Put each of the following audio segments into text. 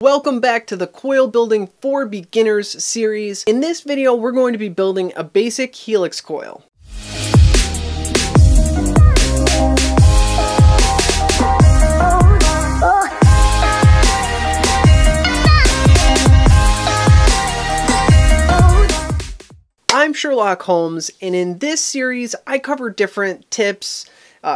Welcome back to the Coil Building for Beginners series. In this video, we're going to be building a basic helix coil. I'm Sherlock Holmes, and in this series, I cover different tips,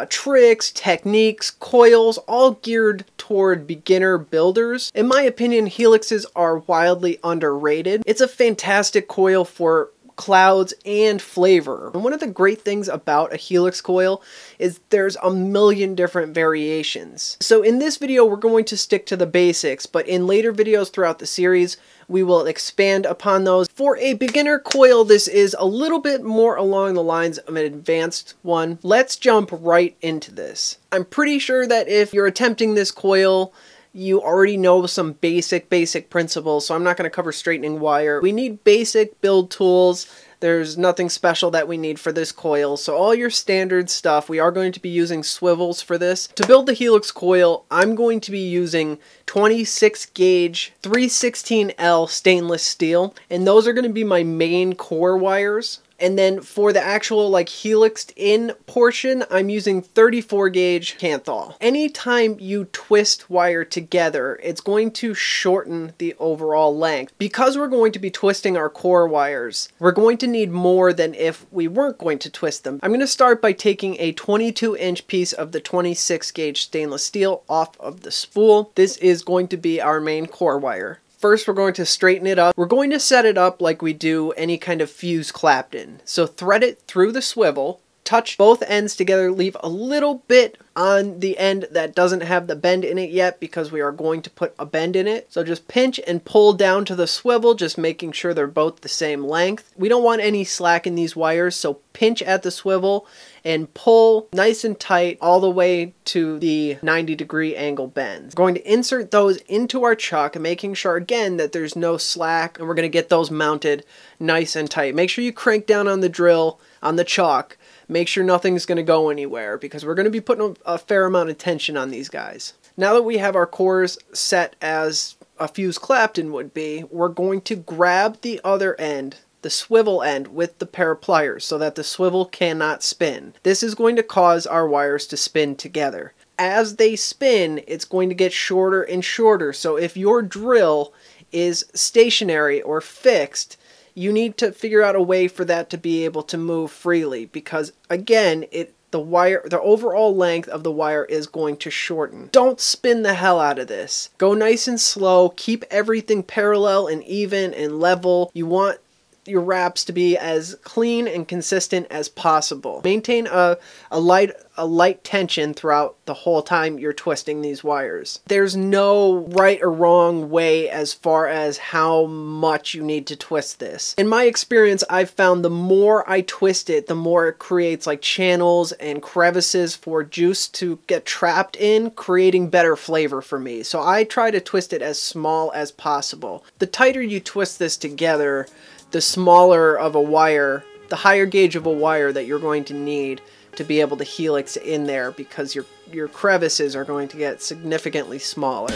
tricks, techniques, coils, all geared toward beginner builders. In my opinion, helixes are wildly underrated. It's a fantastic coil for clouds and flavor. And one of the great things about a helix coil is there's a million different variations. So in this video, we're going to stick to the basics, but in later videos throughout the series, we will expand upon those. For a beginner coil, this is a little bit more along the lines of an advanced one. Let's jump right into this. I'm pretty sure that if you're attempting this coil, you already know some basic principles, so I'm not going to cover straightening wire. We need basic build tools. There's nothing special that we need for this coil, so all your standard stuff. We are going to be using swivels for this. To build the helix coil, I'm going to be using 26 gauge 316L stainless steel, and those are going to be my main core wires. And then for the actual helixed in portion, I'm using 34 gauge Canthal. Anytime you twist wire together, it's going to shorten the overall length. Because we're going to be twisting our core wires, we're going to need more than if we weren't going to twist them. I'm going to start by taking a 22-inch piece of the 26 gauge stainless steel off of the spool. This is going to be our main core wire. First, we're going to straighten it up. We're going to set it up like we do any kind of fuse clapped in. So thread it through the swivel, touch both ends together, leave a little bit on the end that doesn't have the bend in it yet because we are going to put a bend in it. So just pinch and pull down to the swivel, just making sure they're both the same length. We don't want any slack in these wires, so pinch at the swivel and pull nice and tight all the way to the 90-degree angle bends. We're going to insert those into our chuck, making sure again that there's no slack, and we're going to get those mounted nice and tight. Make sure you crank down on the drill, on the chuck. Make sure nothing's going to go anywhere because we're going to be putting a fair amount of tension on these guys. Now that we have our cores set as a fuse clapped in would be, we're going to grab the other end, the swivel end, with the pair of pliers so that the swivel cannot spin. This is going to cause our wires to spin together. As they spin, it's going to get shorter and shorter. So if your drill is stationary or fixed, you need to figure out a way for that to be able to move freely because again, the overall length of the wire is going to shorten. Don't spin the hell out of this. Go nice and slow. Keep everything parallel and even and level. You want your wraps to be as clean and consistent as possible. Maintain a light tension throughout the whole time you're twisting these wires. There's no right or wrong way as far as how much you need to twist this. In my experience, I've found the more I twist it, the more it creates channels and crevices for juice to get trapped in, creating better flavor for me. So I try to twist it as small as possible. The tighter you twist this together, the smaller of a wire, the higher gauge of a wire that you're going to need to be able to helix in there because your crevices are going to get significantly smaller.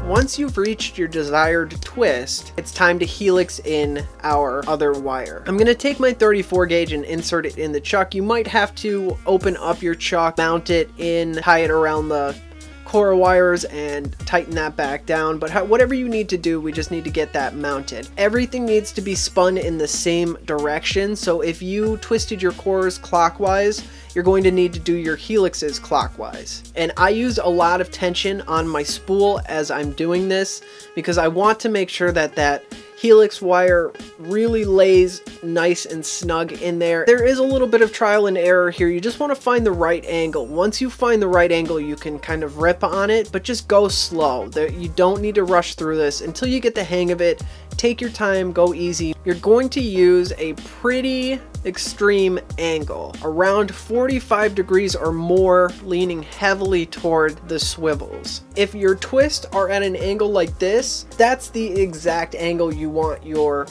Once you've reached your desired twist, it's time to helix in our other wire. I'm going to take my 34 gauge and insert it in the chuck. You might have to open up your chuck, mount it in, tie it around the core wires and tighten that back down, but whatever you need to do, we just need to get that mounted. Everything needs to be spun in the same direction, so if you twisted your cores clockwise, you're going to need to do your helixes clockwise. And I use a lot of tension on my spool as I'm doing this because I want to make sure that that helix wire really lays nice and snug in there. There is a little bit of trial and error here. You just want to find the right angle. Once you find the right angle, you can kind of rip on it, but just go slow. You don't need to rush through this until you get the hang of it. Take your time, go easy. You're going to use a pretty extreme angle, around 45 degrees or more, leaning heavily toward the swivels. If your twists are at an angle like this, that's the exact angle you want your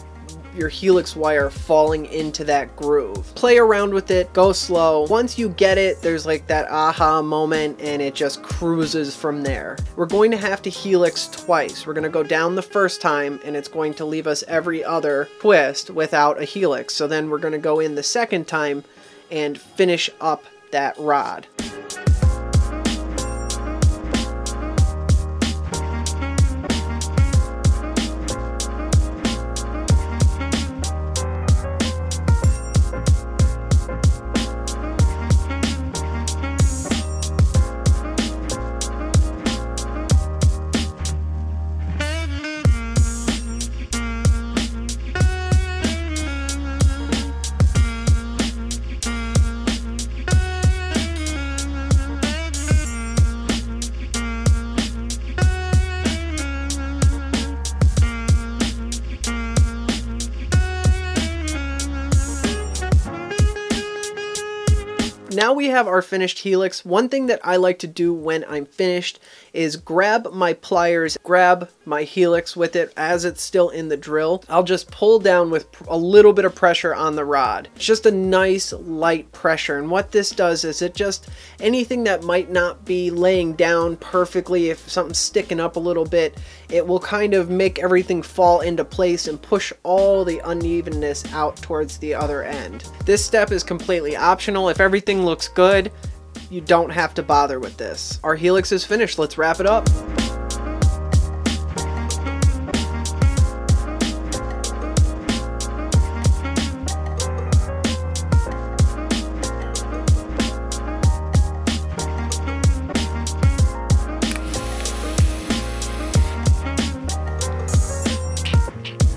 your helix wire falling into that groove. Play around with it, go slow. Once you get it, there's like that aha moment and it just cruises from there. We're going to have to helix twice. We're going to go down the first time and it's going to leave us every other twist without a helix. So then we're going to go in the second time and finish up that rod. Now we have our finished helix. One thing that I like to do when I'm finished is grab my pliers, grab my helix with it as it's still in the drill. I'll just pull down with a little bit of pressure on the rod. It's just a nice light pressure, and what this does is it just, anything that might not be laying down perfectly, if something's sticking up a little bit, it will kind of make everything fall into place and push all the unevenness out towards the other end. This step is completely optional. If everything looks good, you don't have to bother with this. Our helix is finished. Let's wrap it up.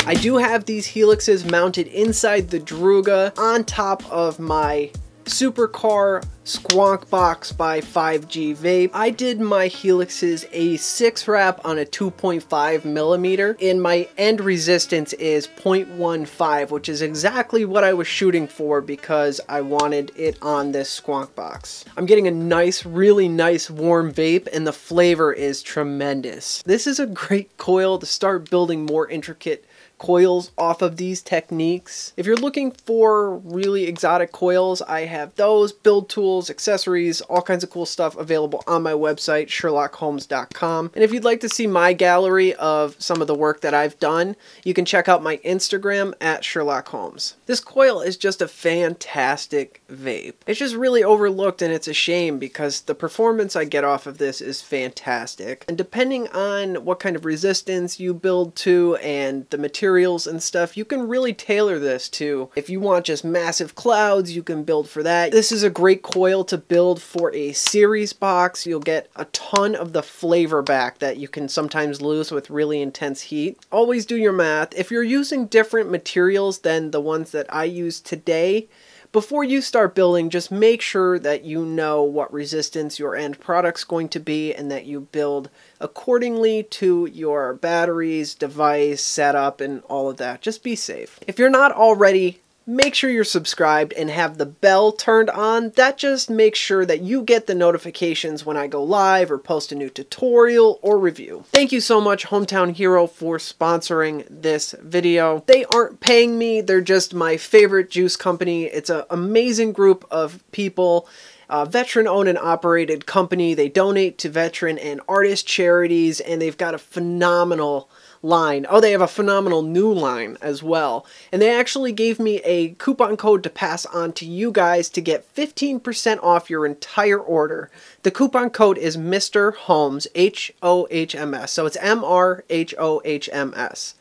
I do have these helixes mounted inside the Druga on top of my Supercar Squonk Box by 5G Vape. I did my helixes a 6 wrap on a 2.5 millimeter, and my end resistance is 0.15, which is exactly what I was shooting for because I wanted it on this Squonk Box. I'm getting a nice, really nice warm vape, and the flavor is tremendous. This is a great coil to start building more intricate coils off of these techniques. If you're looking for really exotic coils, I have those, build tools, accessories, all kinds of cool stuff available on my website, sherlockhohms.com. And if you'd like to see my gallery of some of the work that I've done, you can check out my Instagram at sherlockhohms. This coil is just a fantastic vape. It's just really overlooked, and it's a shame because the performance I get off of this is fantastic. And depending on what kind of resistance you build to and the materials and stuff, you can really tailor this to. If you want just massive clouds, you can build for that. This is a great coil to build for a series box. You'll get a ton of the flavor back that you can sometimes lose with really intense heat. Always do your math. If you're using different materials than the ones that I use today, before you start building, just make sure that you know what resistance your end product's going to be and that you build accordingly to your batteries, device, setup, and all of that. Just be safe. If you're not already, make sure you're subscribed and have the bell turned on. That just makes sure that you get the notifications when I go live or post a new tutorial or review. Thank you so much, Hometown Hero, for sponsoring this video. They aren't paying me, they're just my favorite juice company. It's an amazing group of people. Veteran-owned and operated company. They donate to veteran and artist charities, and they've got a phenomenal line. Oh, they have a phenomenal new line as well. And they actually gave me a coupon code to pass on to you guys to get 15% off your entire order. The coupon code is Mr. Hohms, H-O-H-M-S. So it's M-R-H-O-H-M-S.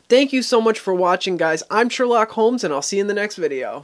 Thank you so much for watching, guys. I'm Sherlock Holmes, and I'll see you in the next video.